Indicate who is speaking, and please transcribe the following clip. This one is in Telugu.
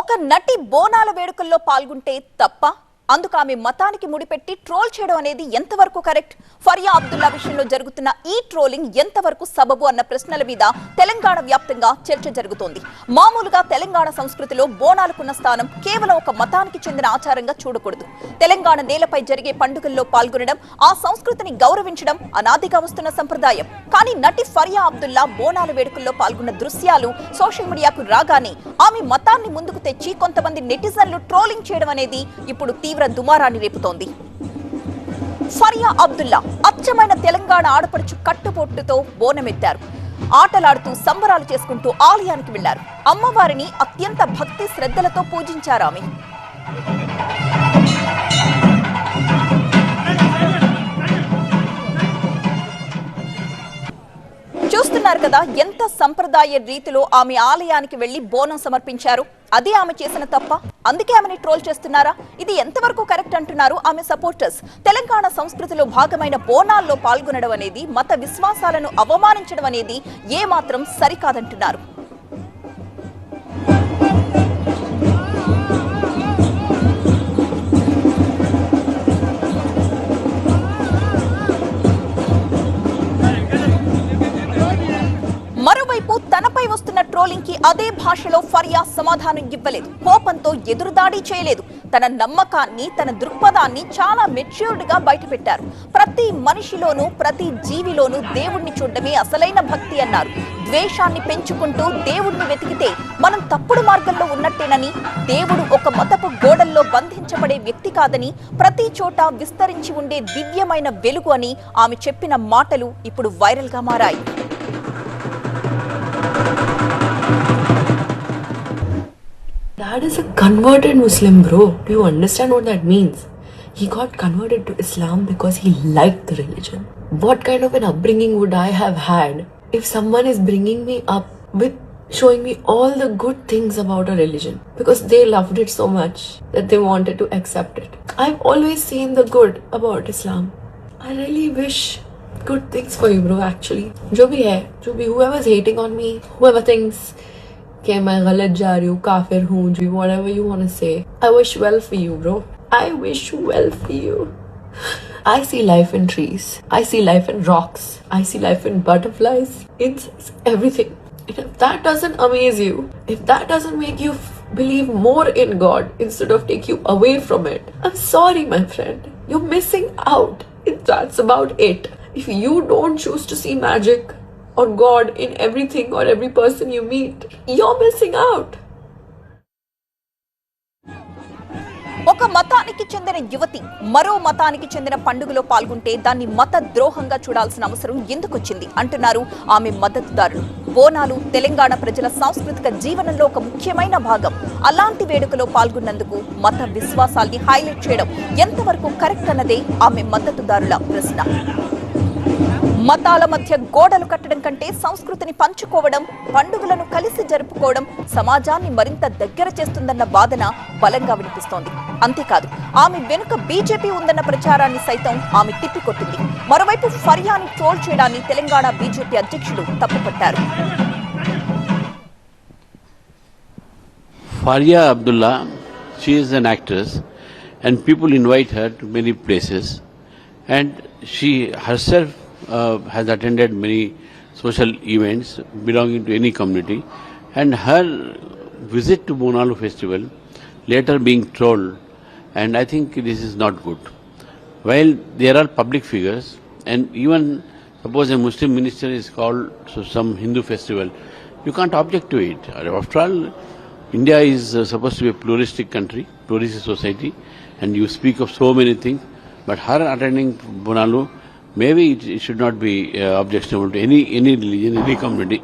Speaker 1: ఒక నటి బోనాల వేడుకల్లో పాల్గొంటే తప్ప అందుకు ఆమె మతానికి ముడిపెట్టి ట్రోల్ చేయడం అనేది ఎంతవరకు కరెక్ట్? ఫరియా అబ్దుల్లా విషయంలో జరుగుతున్న ఈ ట్రోలింగ్ ఎంతవరకు సబబు అన్న ప్రశ్నల మీద తెలంగాణ వ్యాప్తంగా చర్చ జరుగుతోంది. మామూలుగా తెలంగాణ సంస్కృతిలో బోనాలకున్న స్థానం కేవలం ఒక మతానికి చెందిన ఆచారంగా చూడకూడదు. తెలంగాణ నేలపై జరిగే పండుగల్లో పాల్గొనడం, ఆ సంస్కృతిని గౌరవించడం అనాదిగా వస్తున్న సంప్రదాయం. కానీ నటి ఫరియా అబ్దుల్లా బోనాల వేడుకల్లో పాల్గొన్న దృశ్యాలు సోషల్ మీడియాకు రాగానే ఆమె మతాన్ని ముందుకు తెచ్చి కొంతమంది నెటిజన్లు ట్రోలింగ్ చేయడం అనేది ఇప్పుడు తీవ్ర దుమారాన్ని రేపుతోంది. ఫరియా అబ్దుల్లా అచ్చమైన తెలంగాణ ఆడపడుచు కట్టుబొట్టుతో బోనమెత్తారు. ఆటలాడుతూ సంబరాలు చేసుకుంటూ ఆలయానికి వెళ్లారు. అమ్మవారిని అత్యంత భక్తి శ్రద్ధలతో పూజించారు ఆమె. చూస్తున్నారు కదా, ఎంత సంప్రదాయ రీతిలో ఆమె ఆలయానికి వెళ్లి బోనం సమర్పించారు. అదే ఆమె చేసిన తప్ప? అందుకే ఆమెని ట్రోల్ చేస్తున్నారా? ఇది ఎంతవరకు కరెక్ట్ అంటున్నారు ఆమె సపోర్టర్స్. తెలంగాణ సంస్కృతిలో భాగమైన బోనాల్లో పాల్గొనడం అనేది, మత విశ్వాసాలను అవమానించడం అనేది ఏమాత్రం సరికాదంటున్నారు. మరోవైపు తనపై వస్తున్న ట్రోలింగ్ కి అదే భాషలో ఫరియా సమాధానం ఇవ్వలేదు. కోపంతో ఎదురుదాడి చేయలేదు. తన నమ్మకాన్ని, తన దృక్పథాన్ని చాలా మెచ్యూర్డ్ గా బయటపెట్టారు. ప్రతి మనిషిలోనూ, ప్రతి జీవిలోనూ దేవుణ్ణి చూడడమే అసలైన భక్తి అన్నారు. ద్వేషాన్ని పెంచుకుంటూ దేవుణ్ణి వెతికితే మనం తప్పుడు మార్గంలో ఉన్నట్టేనని, దేవుడు ఒక మతపు గోడల్లో బంధించబడే వ్యక్తి కాదని, ప్రతి చోట విస్తరించి ఉండే దివ్యమైన వెలుగు అని ఆమె చెప్పిన మాటలు ఇప్పుడు వైరల్ గా మారాయి.
Speaker 2: Dad is a converted Muslim, bro. Do you understand what that means? He got converted to Islam because he liked the religion. What kind of an upbringing would I have had if someone is bringing me up with showing me all the good things about a religion because they loved it so much that they wanted to accept it? I've always seen the good about Islam. I really wish good things for you, bro, actually. Jo bhi whoever's hating on me, whoever thinks कि मैं गलत जा रही हूँ, काफिर हूँ, whatever you want to say, I wish well for you, bro. I wish well for you. I see life in trees. I see life in rocks. I see life in butterflies, insects, everything. And if that doesn't amaze you, if that doesn't make you believe more in God instead of take you away from it, I'm sorry, my friend. You're missing out. That's about it. If you don't choose to see magic or God in everything or every person you meet, you're missing out.
Speaker 1: ఒక మతానికి చెందిన యువతి మరో మతానికి చెందిన పండుగలో పాల్గొంటే దాన్ని మత ద్రోహంగా చూడాల్సిన అవసరం ఎందుకొచ్చింది అంటున్నారు ఆమె మద్దతుదారులు. బోనాలు తెలంగాణ ప్రజల సాంస్కృతిక జీవనంలో ఒక ముఖ్యమైన భాగం. అలాంటి వేడుకలో పాల్గొన్నందుకు మత విశ్వాసాల్ని హైలైట్ చేయడం ఎంతవరకు కరెక్ట్ అన్నదే ఆమె మద్దతుదారుల ప్రశ్న. మతాల మధ్య గోడలు కట్టడం కంటే సంస్కృతిని పంచుకోవడం, పండుగలను కలిసి జరుపుకోవడం సమాజాన్ని మరింత దగ్గర చేస్తుందన్న వాదన బలంగా వినిపిస్తోంది. అంతేకాదు, ఆమె వెనుక బీజేపీ ఉందన్న ప్రచారాన్ని సైతం ఆమె తిప్పికొట్టింది. మరోవైపు ఫరియాని ట్రోల్ చేయడాన్ని తెలంగాణ బీజేపీ అధ్యక్షుడు తప్పుపట్టారు.
Speaker 3: Faria Abdullah, she is an actress and people invite her to many places, and she herself has attended many social events belonging to any community, and her visit to Bonalu festival later being trolled, and I think this is not good. While there are public figures, and even suppose a Muslim minister is called to some Hindu festival, you can't object to it. After all, India is supposed to be a pluralistic country, pluralistic society, and you speak of so many things, but her attending Bonalu, maybe it should not be objectionable to any religion, any community.